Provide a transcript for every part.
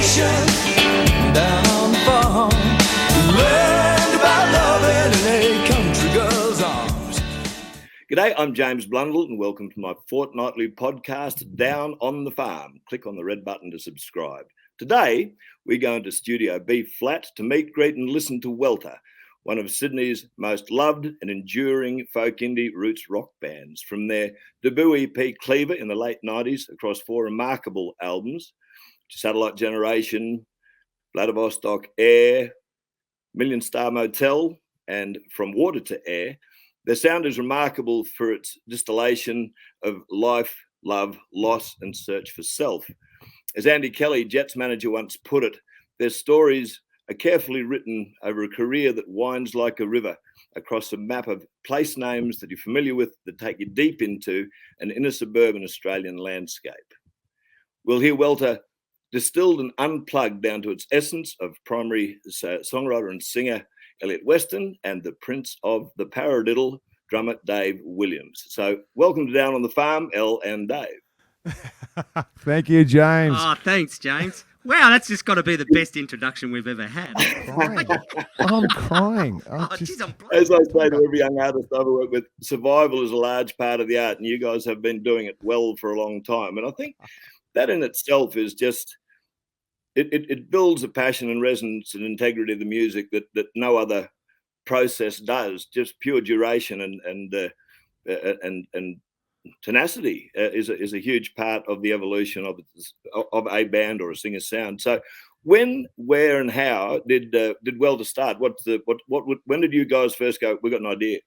station down on the farm. Learned about loving in a country girl's arms. G'day, I'm James Blundell and welcome to my fortnightly podcast, Down on the Farm. Click on the red button to subscribe. Today, we go into Studio B Flat to meet, greet and listen to Welter, one of Sydney's most loved and enduring folk indie roots rock bands. From their debut EP Cleaver in the late 90s across 4 remarkable albums, Satellite Generation, Vladivostok Air, Million Star Motel, and From Water to Air, their sound is remarkable for its distillation of life, love, loss, and search for self. As Andy Kelly, Jets manager, once put it, their stories are carefully written over a career that winds like a river across a map of place names that you're familiar with that take you deep into an inner suburban Australian landscape. We'll hear Welter distilled and unplugged down to its essence of primary songwriter and singer Elliott Weston and the prince of the paradiddle, drummer Dave Williams. So welcome to Down on the Farm, Elle and Dave. Thank you, James. Oh, thanks, James. Wow, that's just got to be the best introduction we've ever had. I'm crying. As I say to every young artist I ever work with, survival is a large part of the art, and you guys have been doing it well for a long time. And I think that in itself is just, it builds a passion and resonance and integrity of the music that no other process does. Just pure duration and tenacity is a huge part of the evolution of a band or a singer's sound. So, when, where, and how did Welter start? When did you guys first go, we got an idea?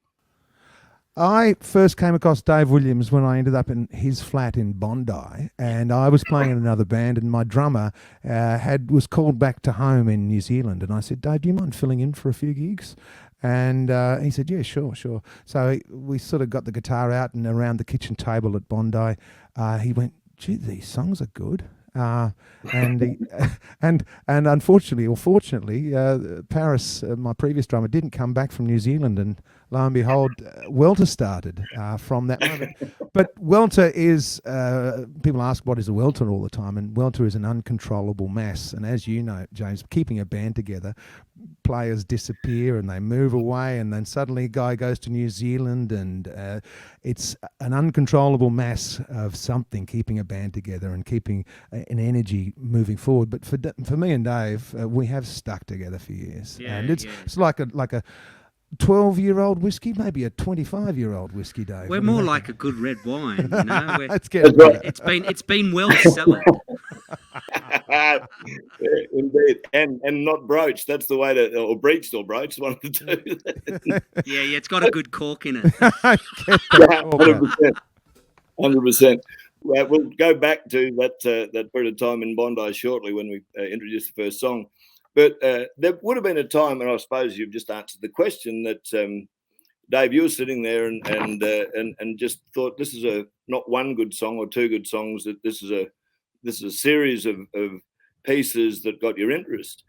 I first came across Dave Williams when I ended up in his flat in Bondi, and I was playing in another band, and my drummer was called back to home in New Zealand, and I said, Dave, do you mind filling in for a few gigs? And he said, yeah, sure. So we sort of got the guitar out, and around the kitchen table at Bondi, he went, gee, these songs are good. And unfortunately or fortunately, Paris, my previous drummer, didn't come back from New Zealand, and lo and behold, Welter started from that moment. But Welter is, people ask what is a Welter all the time, and Welter is an uncontrollable mass. And as you know, James, keeping a band together, players disappear and they move away, and then suddenly a guy goes to New Zealand, and it's an uncontrollable mass of something keeping a band together and keeping an energy moving forward. But for me and Dave, we have stuck together for years, and it's like a 12-year-old whiskey, maybe a 25-year-old whiskey, Dave. We're more like a good red wine, you know. It's been well cellared. Indeed, and not broached. That's the way to, or breached or broached, one of the two. yeah, it's got a good cork in it. 100%. Well, we'll go back to that period of time in Bondi shortly when we introduced the first song. But there would have been a time, and I suppose you've just answered the question, that Dave, you were sitting there and just thought, this is not one good song or two good songs, that this is a series of pieces that got your interest.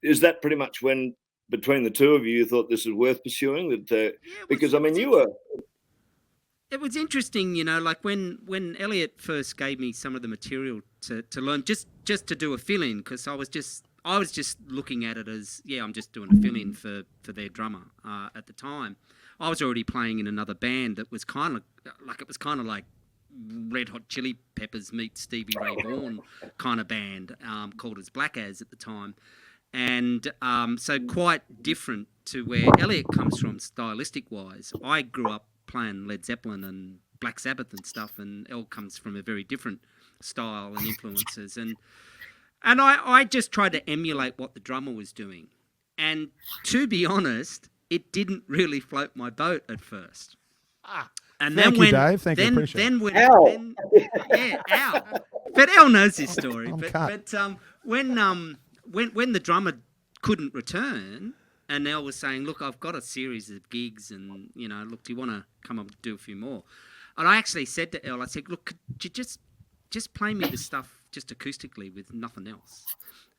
Is that pretty much when, between the two of you thought this was worth pursuing? Because I mean, you were. It was interesting, you know, like when Elliott first gave me some of the material to learn, just to do a fill-in, because I was just looking at it as, I'm just doing a fill-in for their drummer at the time. I was already playing in another band that was kind of like Red Hot Chili Peppers meet Stevie Ray Vaughan kind of band called as Black As at the time. And so quite different to where Elliott comes from stylistic-wise. I grew up playing Led Zeppelin and Black Sabbath and stuff, and Elle comes from a very different style and influences. And I just tried to emulate what the drummer was doing. And to be honest, it didn't really float my boat at first. And Thank you, Dave. Thank you. Appreciate it. Al. But Elle knows this story. But when the drummer couldn't return, and Elle was saying, look, I've got a series of gigs, and, you know, look, do you want to come up and do a few more? And I actually said to Elle, I said, look, could you just play me the stuff just acoustically with nothing else?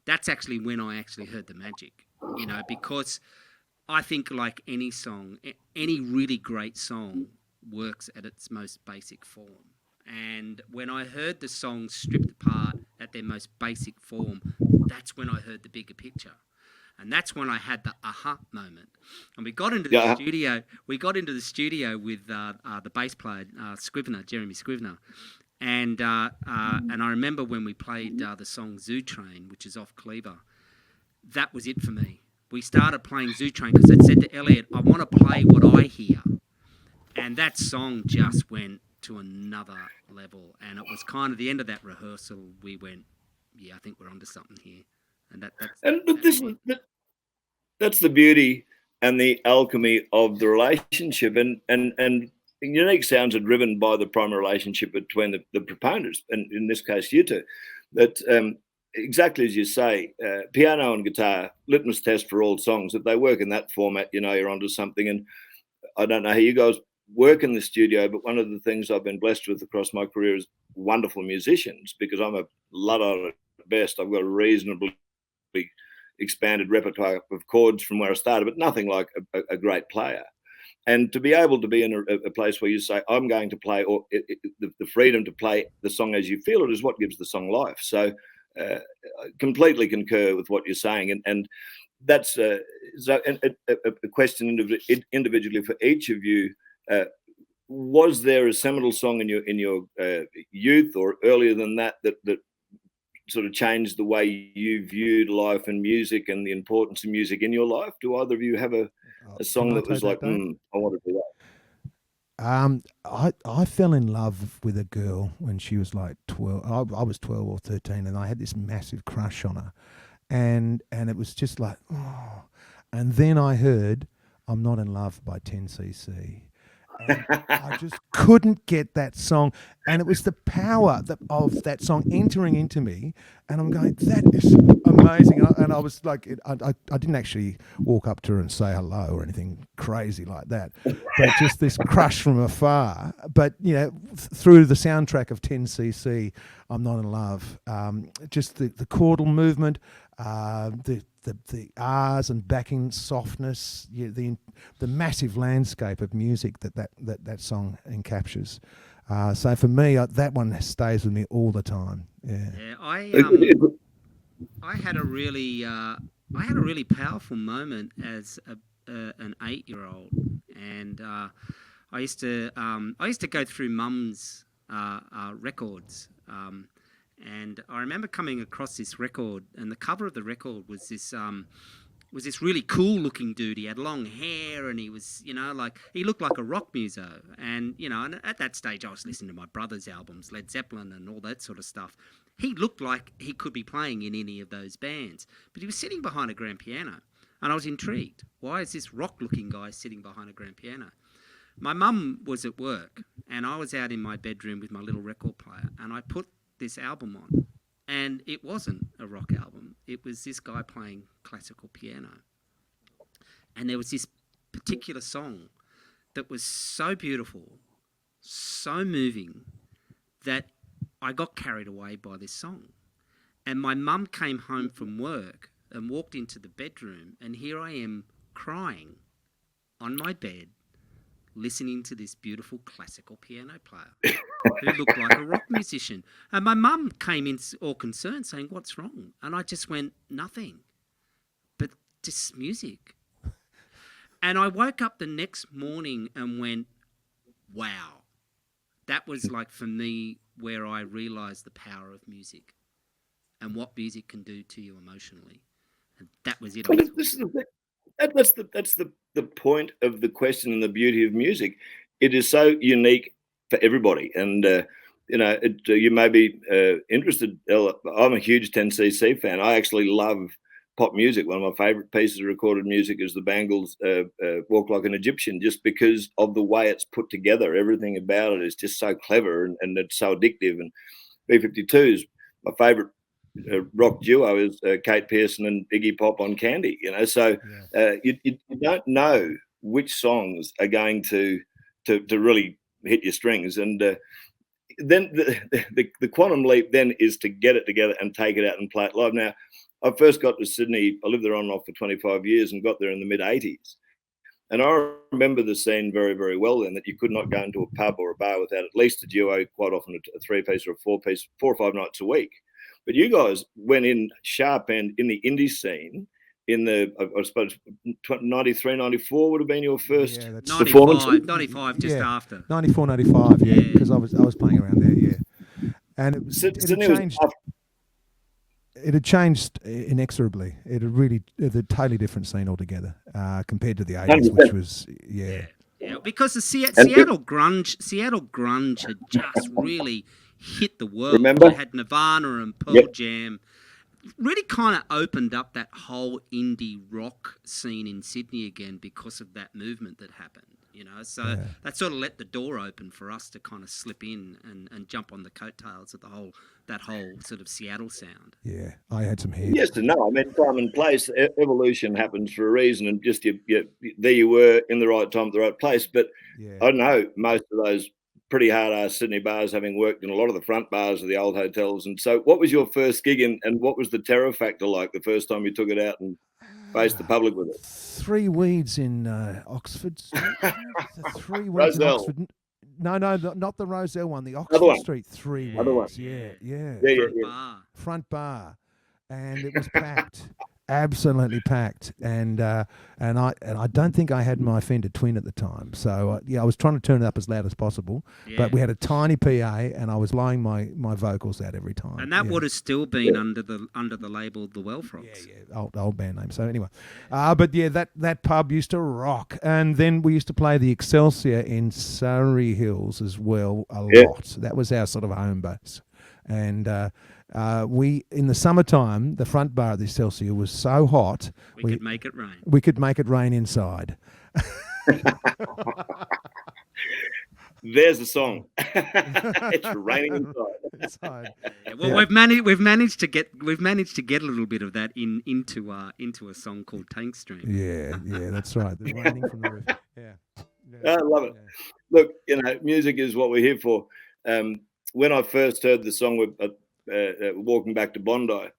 That's actually when I actually heard the magic, you know, because I think like any song, any really great song works at its most basic form. And when I heard the song stripped apart at at their most basic form, that's when I heard the bigger picture. And that's when I had the aha moment. And we got into the studio. We got into the studio with the bass player, Scrivener, Jeremy Scrivener. And I remember when we played the song Zoo Train, which is off Cleaver, that was it for me. We started playing Zoo Train because I'd said to Elliott, I want to play what I hear. And that song just went to another level. And it was kind of the end of that rehearsal. We went, yeah, I think we're onto something here. And that's the beauty and the alchemy of the relationship. And unique sounds are driven by the primary relationship between the proponents, and in this case, you two. That exactly as you say, piano and guitar, litmus test for all songs. If they work in that format, you know you're onto something. And I don't know how you guys work in the studio, but one of the things I've been blessed with across my career is wonderful musicians, because I'm a Luddite at best. I've got a reasonably expanded repertoire of chords from where I started, but nothing like a great player. And to be able to be in a place where you say, I'm going to play, or the freedom to play the song as you feel it is what gives the song life. So I completely concur with what you're saying. And that's a question individually for each of you. Was there a seminal song in your youth or earlier than that sort of changed the way you viewed life and music and the importance of music in your life? Do either of you have a song that was like, I want to do that? I fell in love with a girl when she was like 12. I was 12 or 13, and I had this massive crush on her, and it was just like, oh. And then I heard "I'm Not in Love" by 10cc. And I just couldn't get that song, and it was the power of that song entering into me, and I'm going, that is amazing. And I was like, I didn't actually walk up to her and say hello or anything crazy like that, but just this crush from afar. But you know, through the soundtrack of 10cc, "I'm Not in Love," just the chordal movement, the R's and backing softness, the massive landscape of music that song encaptures. So for me, that one stays with me all the time. Yeah. I had a really powerful moment as an 8-year-old, and I used to go through Mum's records. And I remember coming across this record, and the cover of the record was this really cool looking dude. He had long hair, and he was, he looked like a rock muso. And, and at that stage I was listening to my brother's albums, Led Zeppelin and all that sort of stuff. He looked like he could be playing in any of those bands, but he was sitting behind a grand piano, and I was intrigued. Why is this rock looking guy sitting behind a grand piano? My mum was at work, and I was out in my bedroom with my little record player, and I put this album on, and it wasn't a rock album. It was this guy playing classical piano, and there was this particular song that was so beautiful, so moving, that I got carried away by this song. And my mum came home from work and walked into the bedroom, and here I am crying on my bed, listening to this beautiful classical piano player who looked like a rock musician. And my mum came in all concerned, saying, "What's wrong?" And I just went, "Nothing, but just music." And I woke up the next morning and went, wow. That was like, for me, where I realised the power of music and what music can do to you emotionally. And that was it. That's the point of the question and the beauty of music. It is so unique for everybody. And, you may be interested. I'm a huge 10cc fan. I actually love pop music. One of my favourite pieces of recorded music is the Bangles' Walk Like an Egyptian, just because of the way it's put together. Everything about it is just so clever and it's so addictive. And B-52's my favourite rock duo is Kate Pearson and Iggy Pop on Candy, so you don't know which songs are going to really hit your strings. And then the quantum leap then is to get it together and take it out and play it live. Now, I first got to Sydney, I lived there on and off for 25 years and got there in the mid-80s. And I remember the scene very, very well then, that you could not go into a pub or a bar without at least a duo, quite often a three-piece or a four-piece, 4 or 5 nights a week. But you guys went in sharp end in the indie scene in the, I suppose, 93, 94 would have been your first performance. 95 just after. 94, 95, yeah, because I was playing around there, yeah. And it had changed inexorably. It had really, it's a totally different scene altogether compared to the 80s, which was, yeah. Yeah, because the Seattle grunge had just really hit the world. Remember? You had Nirvana and Pearl Jam. Really kind of opened up that whole indie rock scene in Sydney again because of that movement that happened, you know. So that sort of let the door open for us to kind of slip in and jump on the coattails of that whole sort of Seattle sound. Yeah, I had some hair. Yes and no. I mean, time and place, evolution happens for a reason, and just there you were in the right time at the right place. But I don't know, most of those pretty hard-ass Sydney bars, having worked in a lot of the front bars of the old hotels. And so what was your first gig and what was the terror factor like the first time you took it out and faced the public with it? 3 Weeds in Oxford Street. 3 Weeds in Oxford. No, not the Roselle one, the Oxford Street 3 Weeds. Yeah. Front bar. And it was packed. Absolutely packed, and I don't think I had my Fender Twin at the time, so I was trying to turn it up as loud as possible. Yeah. But we had a tiny PA, and I was blowing my vocals out every time. And that would have still been under the label the Wellfrogs. Yeah, old band name. So anyway, but yeah, that pub used to rock, and then we used to play the Excelsior in Surrey Hills as well a lot. That was our sort of home base, and. We in the summertime, the front bar of the Excelsior was so hot we could make it rain. We could make it rain inside. There's a song. It's raining inside. Well, we've managed to get a little bit of that into a song called Tank Stream. Yeah, that's right. The raining from the roof. Yeah. I love it. Look, music is what we're here for. When I first heard the song with. Walking back to Bondi,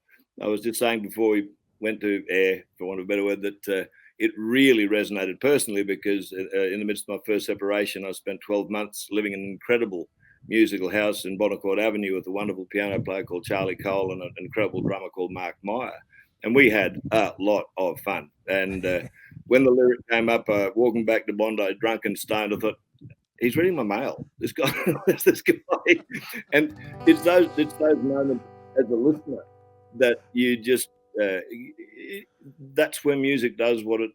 I was just saying before we went to air, for want of a better word, that it really resonated personally because in the midst of my first separation, I spent 12 months living in an incredible musical house in Bonnecourt Avenue with a wonderful piano player called Charlie Cole and an incredible drummer called Mark Meyer. And we had a lot of fun. And when the lyric came up, walking back to Bondi, drunk and stoned, I thought, he's reading my mail. This guy, and it's those moments as a listener that you just. That's where music does what it.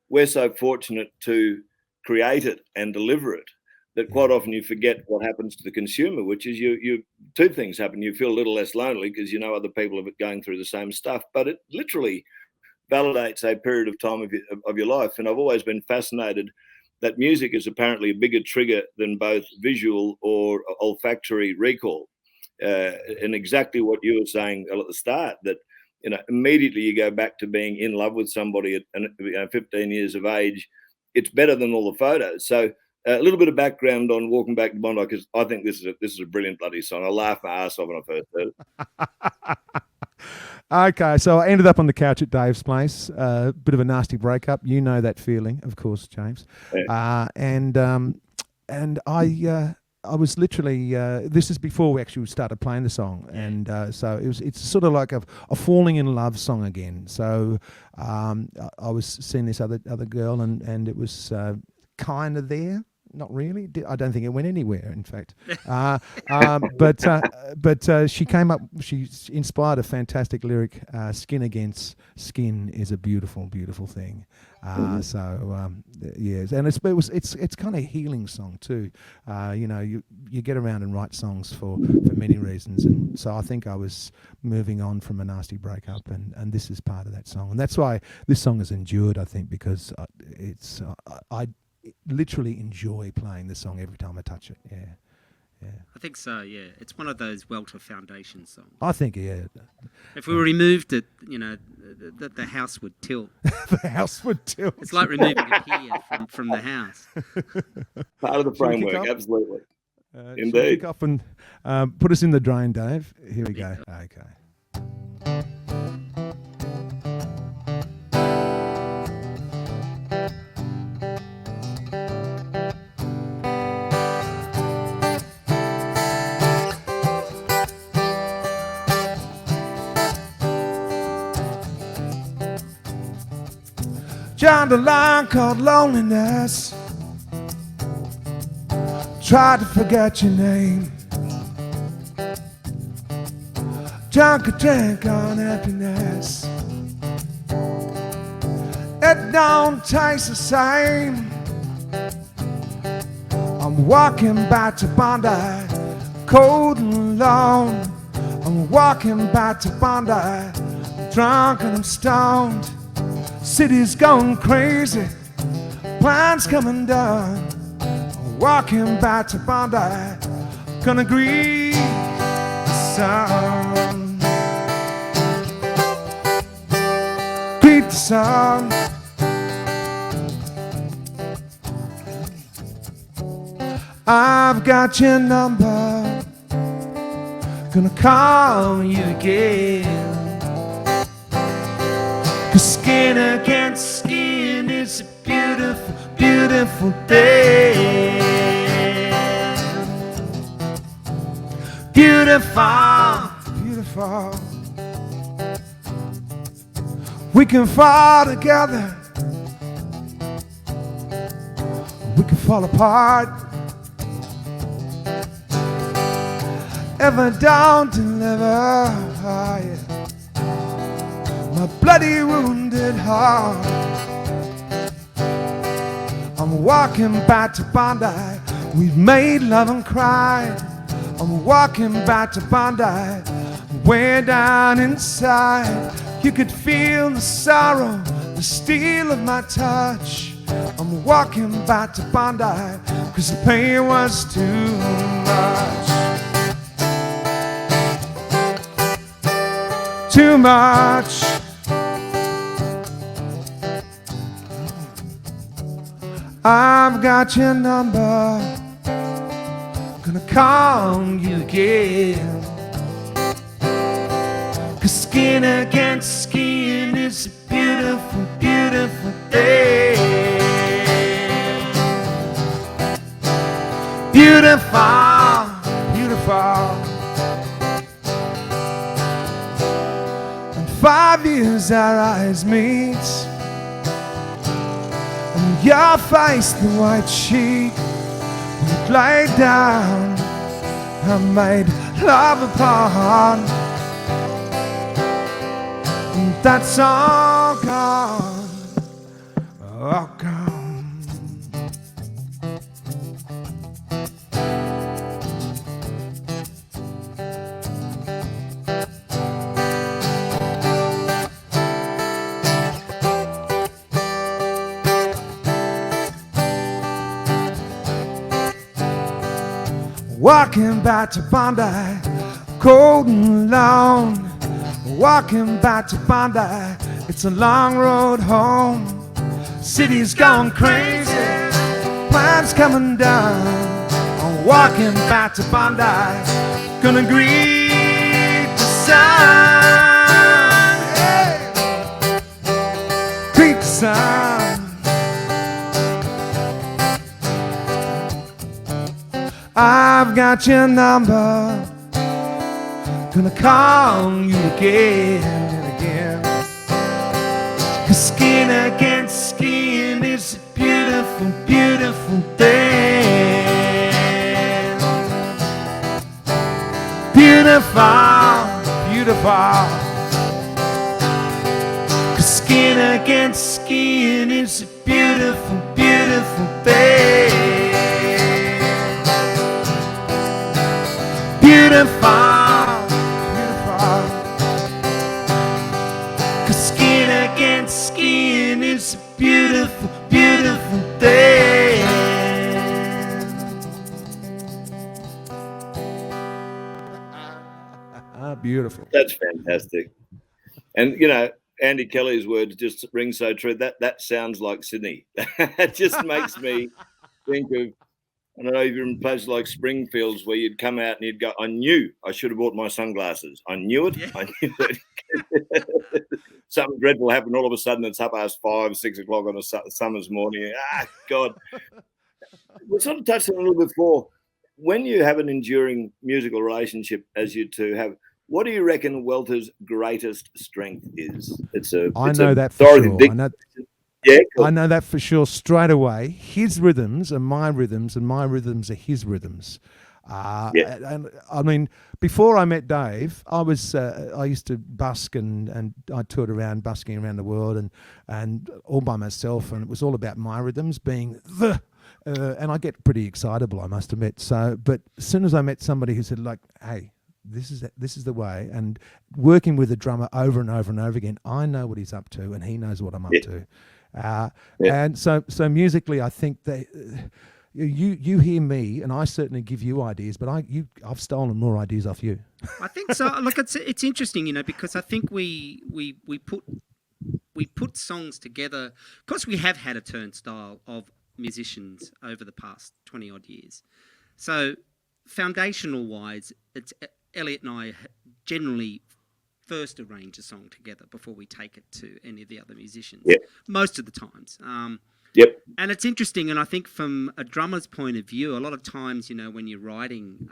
We're so fortunate to create it and deliver it that quite often you forget what happens to the consumer, which is you. Two things happen. You feel a little less lonely because you know other people are going through the same stuff, but it literally validates a period of time of your life. And I've always been fascinated. That music is apparently a bigger trigger than both visual or olfactory recall. And exactly what you were saying at the start, that immediately you go back to being in love with somebody at 15 years of age. It's better than all the photos. So a little bit of background on Walking Back to Bondi, because I think this is a brilliant bloody song. I laughed my ass off when I first heard it. Okay, so I ended up on the couch at Dave's place. Bit of a nasty breakup. You know that feeling, of course, James. Yeah. And I was literally. This is before we actually started playing the song, and so it's sort of like a falling in love song again. So I was seeing this other girl, and it was kind of there. Not really. I don't think it went anywhere, in fact. But she came up. She inspired a fantastic lyric. "Skin against skin is a beautiful, beautiful thing." Yes, and it's kind of a healing song too. You get around and write songs for many reasons, and so I think I was moving on from a nasty breakup, and this is part of that song, and that's why this song has endured. I think because I literally enjoy playing the song every time I touch it. Yeah. I think so. Yeah, it's one of those Welter Foundation songs. I think yeah. If we removed it, the house would tilt. The house would tilt. It's like removing a pier from the house. Part of the framework, absolutely. Indeed. Kick off and put us in the drain, Dave. Here we go. Okay. Joined a line called loneliness. Tried to forget your name. Drunk a drink on happiness. It don't taste the same. I'm walking back to Bondi, cold and alone. I'm walking back to Bondi, I'm drunk and I'm stoned. City's going crazy, plans coming down. I'm walking back to Bondi, gonna greet the sun. Greet the sun. I've got your number, gonna call you again. 'Cause skin against skin is a beautiful, beautiful day. Beautiful, beautiful. We can fall together, we can fall apart. If I don't deliver, my bloody wounded heart, I'm walking back to Bondi. We've made love and cried. I'm walking back to Bondi, way down inside. You could feel the sorrow, the steel of my touch. I'm walking back to Bondi, 'cause the pain was too much. Too much. I've got your number, gonna call you again. 'Cause skin against skin is a beautiful, beautiful day. Beautiful, beautiful. 5 years our eyes meet, and your face the white sheet. We lay down and made love upon, and that's all gone, all gone. Walking back to Bondi, cold and alone. Walking back to Bondi, it's a long road home. City's gone crazy, plans coming down. I'm walking back to Bondi, gonna greet the sun. Hey. Greet the sun. I've got your number, gonna call you again and again. 'Cause skin against skin is a beautiful, beautiful day. Beautiful, beautiful. 'Cause skin against skin is a beautiful, beautiful day. Beautiful, beautiful. 'Cause skin against skin is a beautiful, beautiful day. Beautiful. That's fantastic. And, you know, Andy Kelly's words just ring so true. That sounds like Sydney. It just makes me think of, I don't know, even in places like Springfields where you'd come out and you'd go, I knew I should have bought my sunglasses. I knew it. Yeah. I knew it. Something dreadful happened. All of a sudden it's up past 5, 6 o'clock on a summer's morning. God. We sort of touched on it a little bit before. When you have an enduring musical relationship, as you two have, what do you reckon Welter's greatest strength is? I know that for sure. Yeah, cool. I know that for sure straight away. His rhythms are my rhythms, and my rhythms are his rhythms. And I mean, before I met Dave, I used to busk and I toured around busking around the world and all by myself, and it was all about my rhythms being and I get pretty excitable, I must admit. So, but as soon as I met somebody who said like, "Hey, this is the way," and working with a drummer over and over and over again, I know what he's up to, and he knows what I'm up to. And so musically, I think you hear me, and I certainly give you ideas, but I've stolen more ideas off you. I think so. Look, it's interesting, you know, because I think we put songs together because we have had a turnstile of musicians over the past 20 odd years. So foundational wise, it's Elliott and I generally first arrange a song together before we take it to any of the other musicians. Yep. Most of the times. Yep. And it's interesting, and I think from a drummer's point of view, a lot of times, you know, when you're writing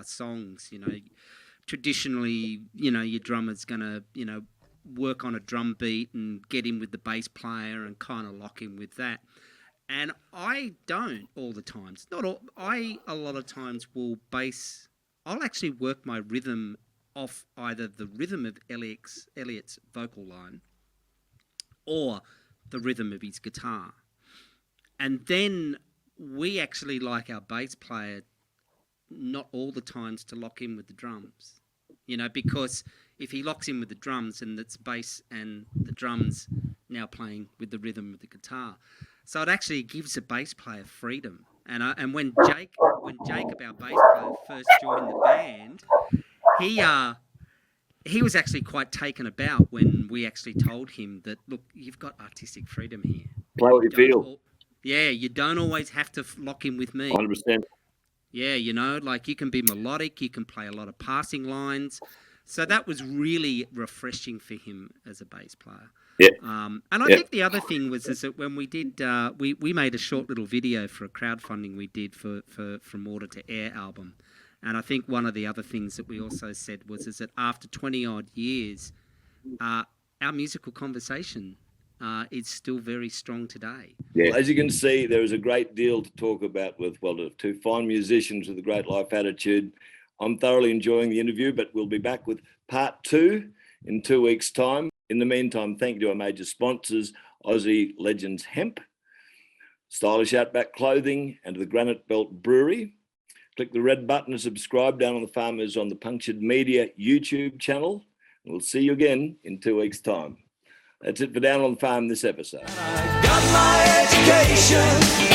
songs, you know, traditionally, you know, your drummer's going to, you know, work on a drum beat and get in with the bass player and kind of lock in with that. And I don't all the times. Not all. A lot of times I'll actually work my rhythm off either the rhythm of Elliott's vocal line or the rhythm of his guitar. And then we actually like our bass player not all the times to lock in with the drums, you know, because if he locks in with the drums and it's bass and the drums now playing with the rhythm of the guitar. So it actually gives the bass player freedom. And when Jacob, our bass player, first joined the band, he was actually quite taken aback when we actually told him that, look, you've got artistic freedom here. Play what you feel. You don't always have to lock in with me. 100%. Yeah, you know, like you can be melodic, you can play a lot of passing lines. So that was really refreshing for him as a bass player. Yeah. And I think the other thing was that when we did, we made a short little video for a crowdfunding we did for From Water to Air album. And I think one of the other things that we also said was that after 20 odd years, our musical conversation is still very strong today. Yeah. As you can see, there is a great deal to talk about with Welter, two fine musicians with a great life attitude. I'm thoroughly enjoying the interview, but we'll be back with part 2 in 2 weeks' time. In the meantime, thank you to our major sponsors, Aussie Legends Hemp, Stylish Outback Clothing, and the Granite Belt Brewery. Click the red button to subscribe down on the Farmers on the Punktured Media YouTube channel. And we'll see you again in 2 weeks' time. That's it for Down on the Farm this episode. I got my education